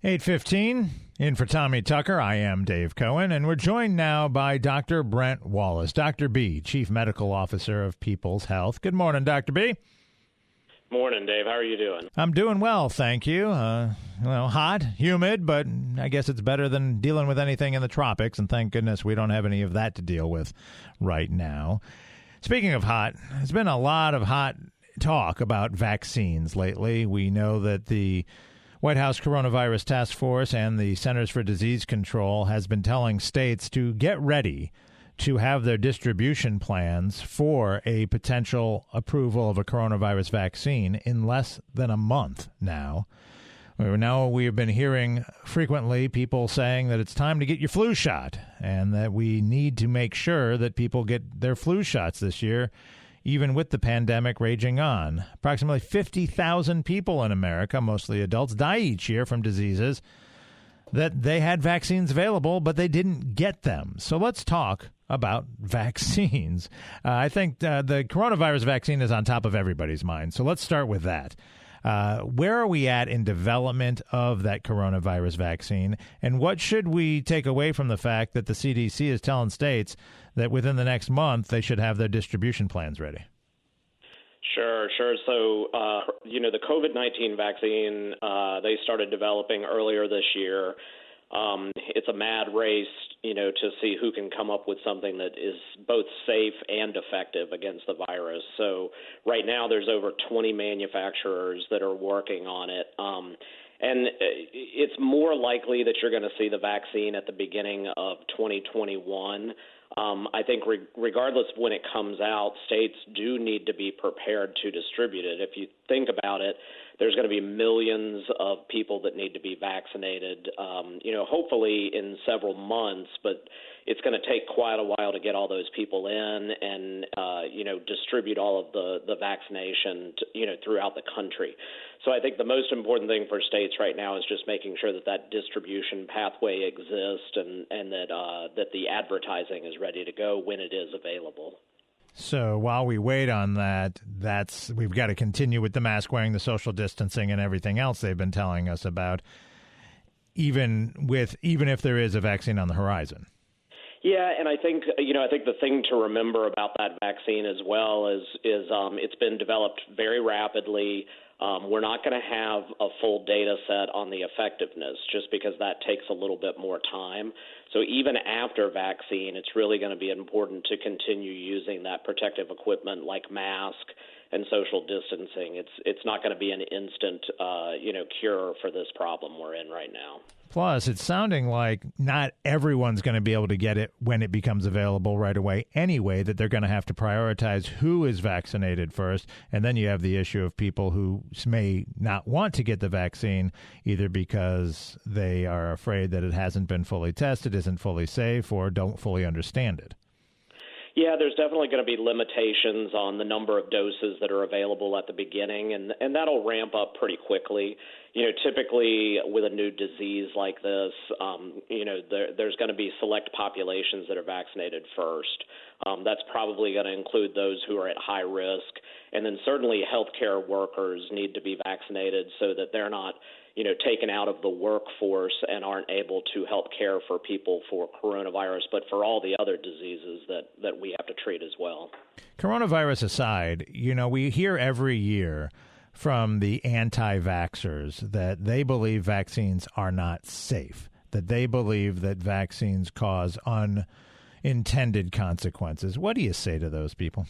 8:15, in for Tommy Tucker. I am Dave Cohen, and we're joined now by Dr. Brent Wallis, Dr. B, Chief Medical Officer of People's Health. Good morning, Dr. B. Morning, Dave. How are you doing? I'm doing well, thank you. Hot, humid, but I guess it's better than dealing with anything in the tropics, and thank goodness we don't have any of that to deal with right now. Speaking of hot, there's been a lot of hot talk about vaccines lately. We know that the White House Coronavirus Task Force and the Centers for Disease Control has been telling states to get ready to have their distribution plans for a potential approval of a coronavirus vaccine in less than a month now. Now we have been hearing frequently people saying that it's time to get your flu shot and that we need to make sure that people get their flu shots this year, even with the pandemic raging on. Approximately 50,000 people in America, mostly adults, die each year from diseases that they had vaccines available, but they didn't get them. So let's talk about vaccines. I think the coronavirus vaccine is on top of everybody's mind. So let's start with that. Where are we at in development of that coronavirus vaccine? And what should we take away from the fact that the CDC is telling states that within the next month they should have their distribution plans ready? Sure. So, the COVID-19 vaccine, they started developing earlier this year. It's a mad race, to see who can come up with something that is both safe and effective against the virus. So right now there's over 20 manufacturers that are working on it. And it's more likely that you're going to see the vaccine at the beginning of 2021. I think regardless of when it comes out, states do need to be prepared to distribute it. If you think about it, there's going to be millions of people that need to be vaccinated, hopefully in several months, but it's going to take quite a while to get all those people in and, distribute all of the vaccination, throughout the country. So I think the most important thing for states right now is just making sure that distribution pathway exists and that the advertising is ready to go when it is available. So while we wait on that, we've got to continue with the mask wearing, the social distancing, and everything else they've been telling us about, even if there is a vaccine on the horizon. Yeah, and I think the thing to remember about that vaccine as well is it's been developed very rapidly. We're not going to have a full data set on the effectiveness just because that takes a little bit more time. So even after vaccine, it's really going to be important to continue using that protective equipment like mask and social distancing. It's not going to be an instant cure for this problem we're in right now. Plus, it's sounding like not everyone's going to be able to get it when it becomes available right away anyway, that they're going to have to prioritize who is vaccinated first. And then you have the issue of people who may not want to get the vaccine, either because they are afraid that it hasn't been fully tested, isn't fully safe, or don't fully understand it. Yeah, there's definitely going to be limitations on the number of doses that are available at the beginning, and that'll ramp up pretty quickly. Typically with a new disease like this, there's going to be select populations that are vaccinated first. That's probably going to include those who are at high risk, and then certainly healthcare workers need to be vaccinated so that they're not taken out of the workforce and aren't able to help care for people for coronavirus, but for all the other diseases that we have to treat as well. Coronavirus aside, we hear every year from the anti-vaxxers that they believe vaccines are not safe, that they believe that vaccines cause unintended consequences. What do you say to those people?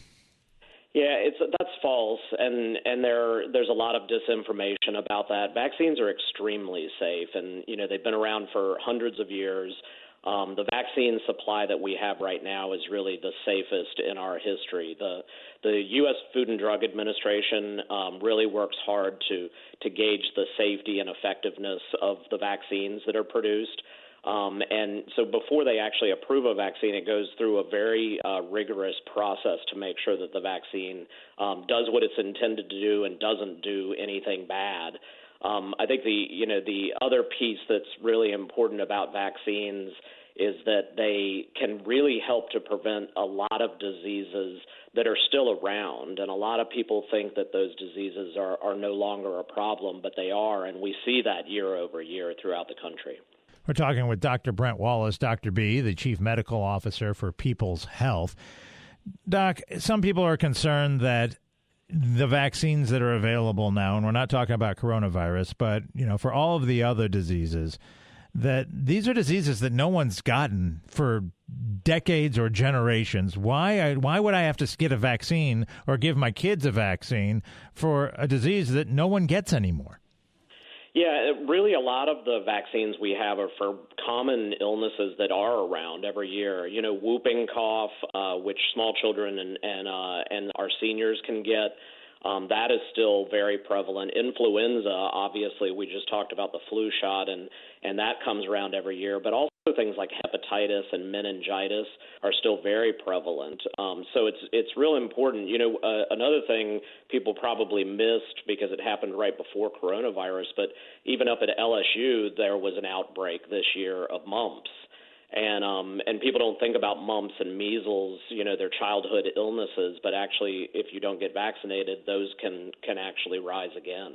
Yeah, that's false, and there's a lot of disinformation about that. Vaccines are extremely safe, and they've been around for hundreds of years. The vaccine supply that we have right now is really the safest in our history. The U.S. Food and Drug Administration really works hard to gauge the safety and effectiveness of the vaccines that are produced. And so before they actually approve a vaccine, it goes through a very rigorous process to make sure that the vaccine does what it's intended to do and doesn't do anything bad. I think the other piece that's really important about vaccines is that they can really help to prevent a lot of diseases that are still around. And a lot of people think that those diseases are no longer a problem, but they are, and we see that year over year throughout the country. We're talking with Dr. Brent Wallis, Dr. B, the Chief Medical Officer for People's Health. Doc, some people are concerned that the vaccines that are available now, and we're not talking about coronavirus, but for all of the other diseases, that these are diseases that no one's gotten for decades or generations. Why would I have to get a vaccine or give my kids a vaccine for a disease that no one gets anymore? Yeah, really a lot of the vaccines we have are for common illnesses that are around every year. Whooping cough, which small children and our seniors can get. That is still very prevalent. Influenza, obviously, we just talked about the flu shot, and that comes around every year. But also things like hepatitis and meningitis are still very prevalent. So it's real important. Another thing people probably missed because it happened right before coronavirus, but even up at LSU, there was an outbreak this year of mumps. And people don't think about mumps and measles, they're childhood illnesses, but actually, if you don't get vaccinated, those can actually rise again.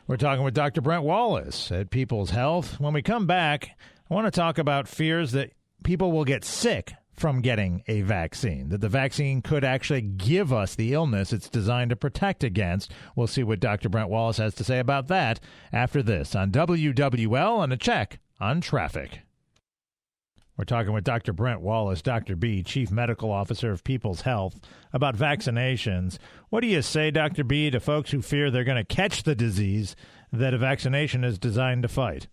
We're talking with Dr. Brent Wallis at People's Health. When we come back, I want to talk about fears that people will get sick from getting a vaccine, that the vaccine could actually give us the illness it's designed to protect against. We'll see what Dr. Brent Wallis has to say about that after this on WWL and a check on traffic. We're talking with Dr. Brent Wallis, Dr. B, Chief Medical Officer of People's Health, about vaccinations. What do you say, Dr. B, to folks who fear they're going to catch the disease that a vaccination is designed to fight?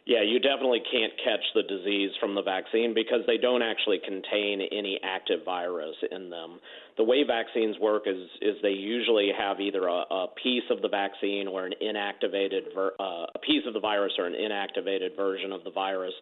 Yeah, you definitely can't catch the disease from the vaccine because they don't actually contain any active virus in them. The way vaccines work is they usually have either a piece of the vaccine or an inactivated a piece of the virus or an inactivated version of the virus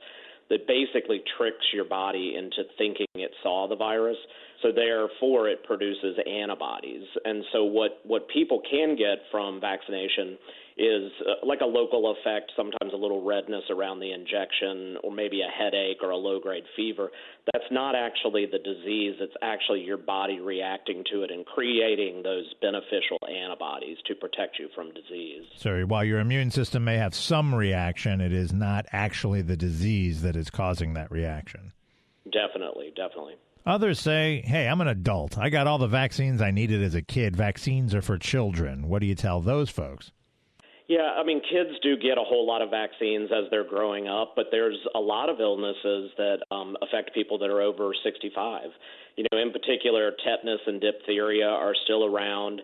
that basically tricks your body into thinking it saw the virus. So therefore, it produces antibodies. And so what people can get from vaccination is like a local effect, sometimes a little redness around the injection, or maybe a headache or a low-grade fever. That's not actually the disease. It's actually your body reacting to it and creating those beneficial antibodies to protect you from disease. So while your immune system may have some reaction, it is not actually the disease that is causing that reaction. Definitely. Others say, hey, I'm an adult. I got all the vaccines I needed as a kid. Vaccines are for children. What do you tell those folks? Yeah, I mean, kids do get a whole lot of vaccines as they're growing up, but there's a lot of illnesses that affect people that are over 65. In particular, tetanus and diphtheria are still around.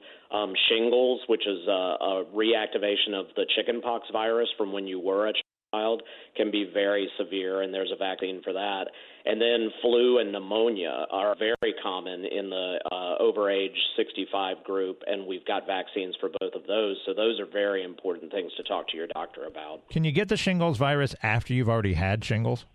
Shingles, which is a reactivation of the chickenpox virus from when you were a child, can be very severe, and there's a vaccine for that. And then flu and pneumonia are very common in the over age 65 group, and we've got vaccines for both of those. So those are very important things to talk to your doctor about. Can you get the shingles virus after you've already had shingles?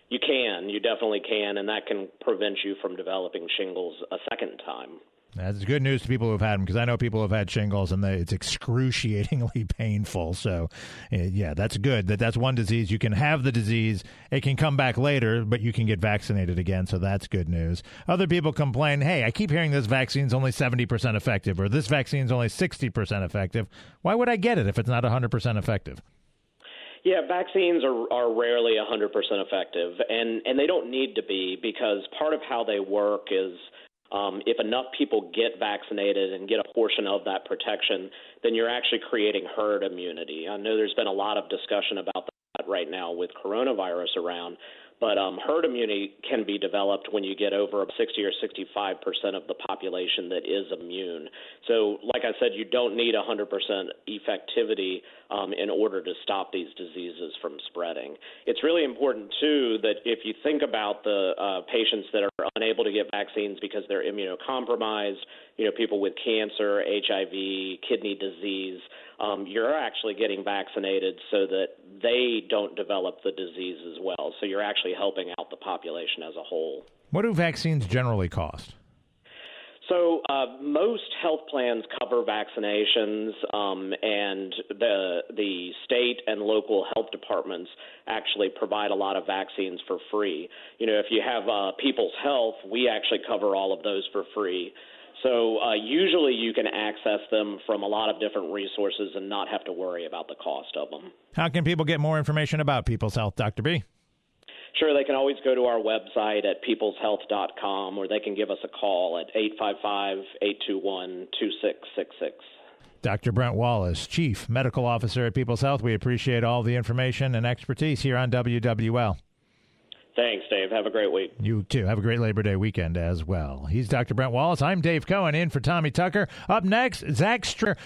You can. You definitely can, and that can prevent you from developing shingles a second time. That's good news to people who've had them, because I know people who've had shingles, and it's excruciatingly painful. So, yeah, that's good. That's one disease. You can have the disease. It can come back later, but you can get vaccinated again, so that's good news. Other people complain, hey, I keep hearing this vaccine's only 70% effective, or this vaccine's only 60% effective. Why would I get it if it's not 100% effective? Yeah, vaccines are rarely 100% effective, and they don't need to be, because part of how they work is if enough people get vaccinated and get a portion of that protection, then you're actually creating herd immunity. I know there's been a lot of discussion about that right now with coronavirus around, but herd immunity can be developed when you get over 60 or 65% of the population that is immune. So, like I said, you don't need 100% effectivity in order to stop these diseases from spreading. It's really important, too, that if you think about the patients that are unable to get vaccines because they're immunocompromised, people with cancer, HIV, kidney disease, you're actually getting vaccinated so that they don't develop the disease as well. So you're actually helping out the population as a whole. What do vaccines generally cost? So most health plans cover vaccinations, and the state and local health departments actually provide a lot of vaccines for free. You know, if you have People's Health, we actually cover all of those for free. So usually you can access them from a lot of different resources and not have to worry about the cost of them. How can people get more information about People's Health, Dr. B? Sure, they can always go to our website at peopleshealth.com, or they can give us a call at 855-821-2666. Dr. Brent Wallis, Chief Medical Officer at People's Health. We appreciate all the information and expertise here on WWL. Thanks, Dave. Have a great week. You too. Have a great Labor Day weekend as well. He's Dr. Brent Wallis. I'm Dave Cohen, in for Tommy Tucker. Up next, Zach Stringer.